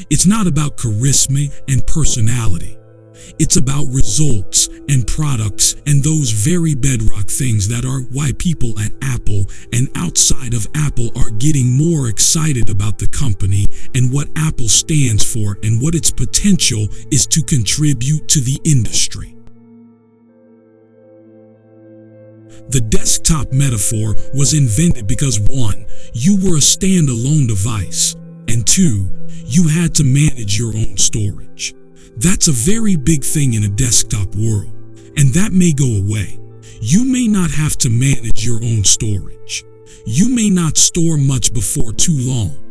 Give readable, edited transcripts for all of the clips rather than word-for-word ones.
It's not about charisma and personality. It's about results and products and those very bedrock things that are why people at Apple and outside of Apple are getting more excited about the company and what Apple stands for and what its potential is to contribute to the industry. The desktop metaphor was invented because 1, you were a standalone device, and 2, you had to manage your own storage. That's a very big thing in a desktop world, and that may go away. You may not have to manage your own storage. You may not store much before too long.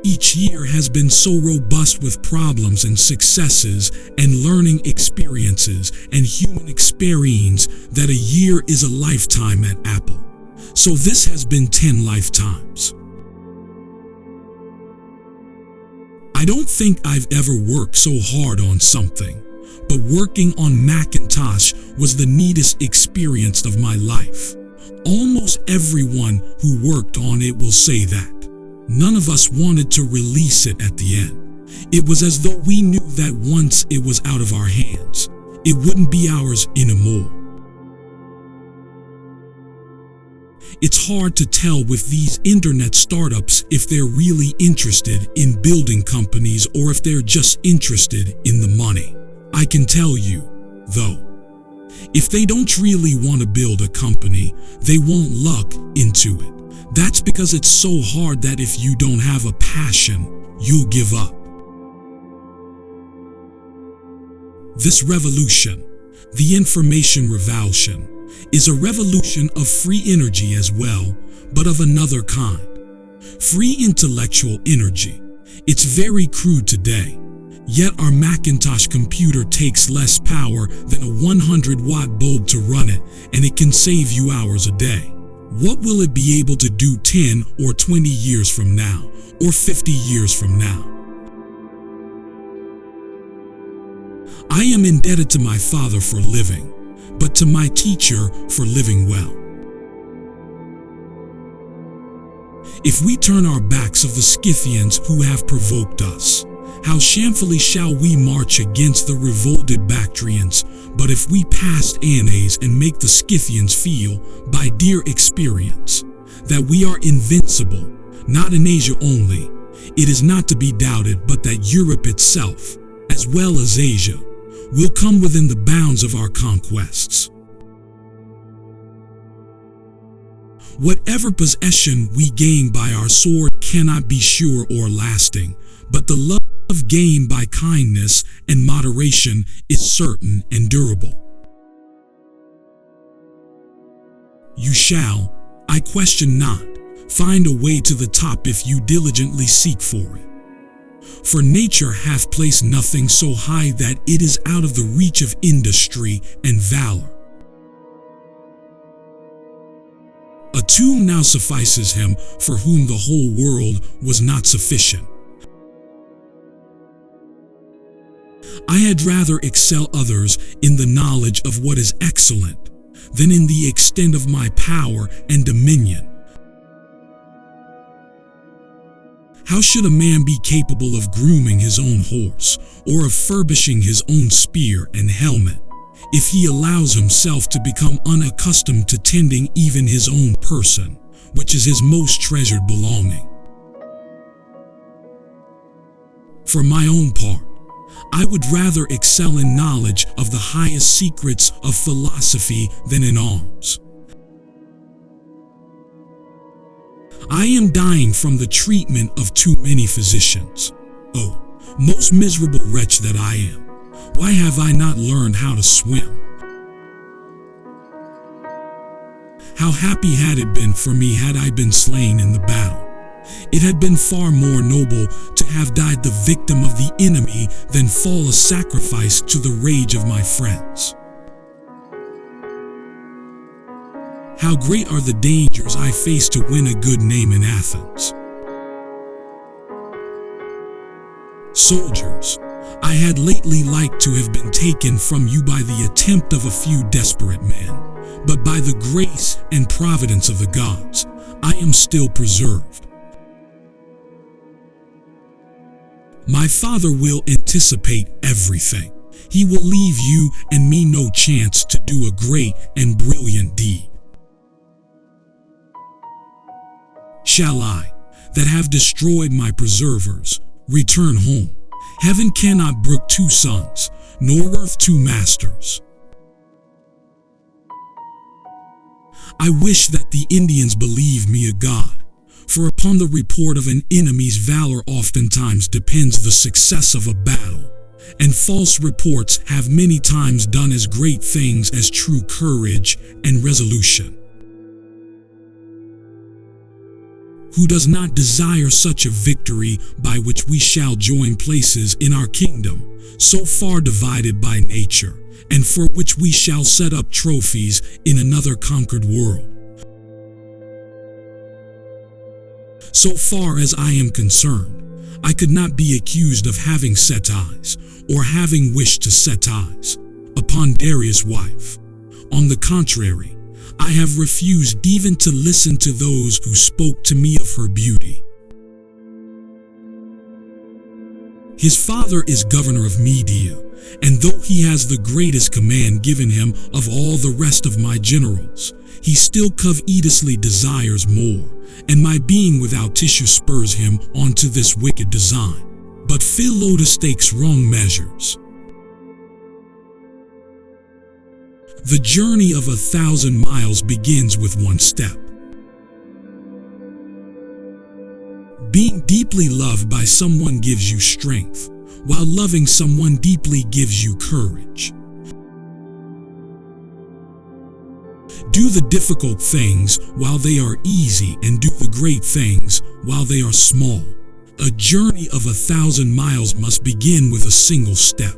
Each year has been so robust with problems and successes and learning experiences and human experience that a year is a lifetime at Apple. So this has been 10 lifetimes. I don't think I've ever worked so hard on something, but working on Macintosh was the neatest experience of my life. Almost everyone who worked on it will say that. None of us wanted to release it at the end. It was as though we knew that once it was out of our hands, it wouldn't be ours anymore. It's hard to tell with these internet startups if they're really interested in building companies or if they're just interested in the money. I can tell you, though, if they don't really want to build a company, they won't look into it. That's because it's so hard that if you don't have a passion, you'll give up. This revolution, the information revolution, is a revolution of free energy as well, but of another kind. Free intellectual energy. It's very crude today, yet our Macintosh computer takes less power than a 100-watt bulb to run it, and it can save you hours a day. What will it be able to do 10 or 20 years from now, or 50 years from now? I am indebted to my father for living, but to my teacher for living well. If we turn our backs of the Scythians who have provoked us, how shamefully shall we march against the revolted Bactrians? But if we past Annes and make the Scythians feel, by dear experience, that we are invincible, not in Asia only, it is not to be doubted but that Europe itself, as well as Asia, will come within the bounds of our conquests. Whatever possession we gain by our sword cannot be sure or lasting, but the love gained by kindness and moderation is certain and durable. You shall, I question not, find a way to the top if you diligently seek for it. For nature hath placed nothing so high that it is out of the reach of industry and valor. A tomb now suffices him for whom the whole world was not sufficient. I had rather excel others in the knowledge of what is excellent than in the extent of my power and dominion. How should a man be capable of grooming his own horse or of furbishing his own spear and helmet if he allows himself to become unaccustomed to tending even his own person, which is his most treasured belonging? For my own part, I would rather excel in knowledge of the highest secrets of philosophy than in arms. I am dying from the treatment of too many physicians. Oh, most miserable wretch that I am. Why have I not learned how to swim? How happy had it been for me had I been slain in the battle. It had been far more noble to have died the victim of the enemy than fall a sacrifice to the rage of my friends. How great are the dangers I face to win a good name in Athens. Soldiers, I had lately liked to have been taken from you by the attempt of a few desperate men, but by the grace and providence of the gods, I am still preserved. My Father will anticipate everything. He will leave you and me no chance to do a great and brilliant deed. Shall I, that have destroyed my preservers, return home? Heaven cannot brook two sons, nor earth two masters. I wish that the Indians believe me a god, for upon the report of an enemy's valor oftentimes depends the success of a battle, and false reports have many times done as great things as true courage and resolution. Who does not desire such a victory by which we shall join places in our kingdom, so far divided by nature, and for which we shall set up trophies in another conquered world? So far as I am concerned, I could not be accused of having set eyes, or having wished to set eyes, upon Darius' wife. On the contrary, I have refused even to listen to those who spoke to me of her beauty. His father is governor of Media, and though he has the greatest command given him of all the rest of my generals, he still covetously desires more, and my being without tissue spurs him on to this wicked design. But Philotas takes wrong measures. The journey of 1,000 miles begins with one step. Being deeply loved by someone gives you strength, while loving someone deeply gives you courage. Do the difficult things while they are easy, and do the great things while they are small. A journey of 1,000 miles must begin with a single step.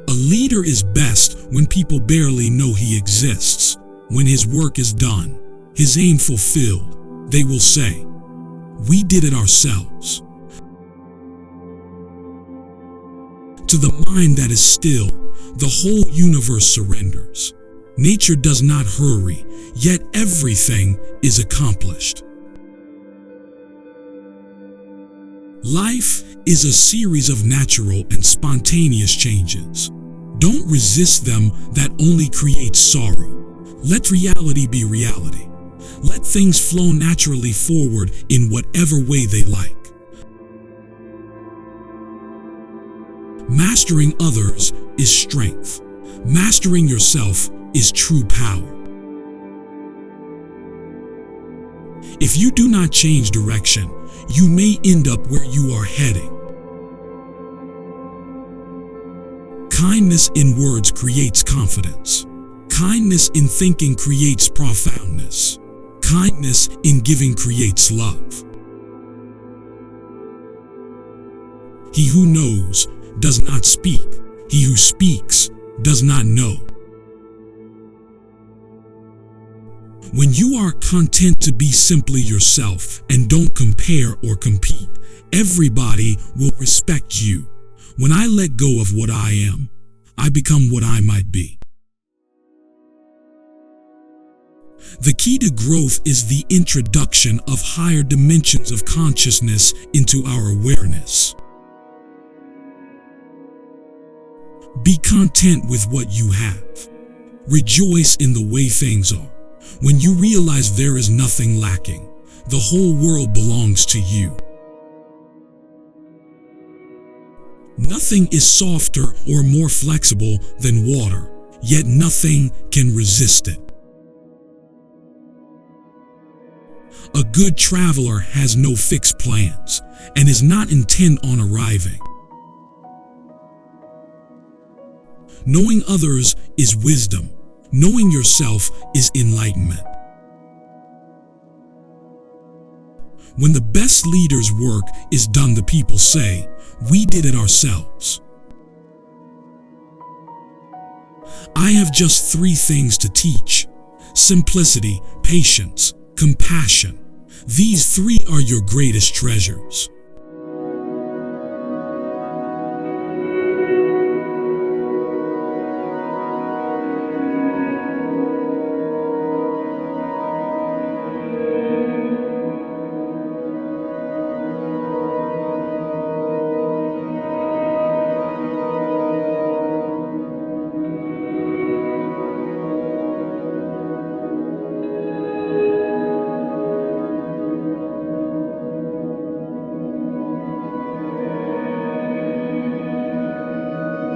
A leader is best when people barely know he exists. When his work is done, his aim fulfilled, they will say, "We did it ourselves." To the mind that is still, the whole universe surrenders. Nature does not hurry, yet everything is accomplished. Life is a series of natural and spontaneous changes. Don't resist them, that only creates sorrow. Let reality be reality. Let things flow naturally forward in whatever way they like. Mastering others is strength. Mastering yourself is true power. If you do not change direction, you may end up where you are heading. Kindness in words creates confidence. Kindness in thinking creates profoundness. Kindness in giving creates love. He who knows does not speak. He who speaks does not know. When you are content to be simply yourself and don't compare or compete, everybody will respect you. When I let go of what I am, I become what I might be. The key to growth is the introduction of higher dimensions of consciousness into our awareness. Be content with what you have. Rejoice in the way things are. When you realize there is nothing lacking, the whole world belongs to you. Nothing is softer or more flexible than water, yet nothing can resist it. A good traveler has no fixed plans and is not intent on arriving. Knowing others is wisdom. Knowing yourself is enlightenment. When the best leader's work is done, the people say, "We did it ourselves." I have just 3 things to teach: simplicity, patience, compassion. These 3 are your greatest treasures.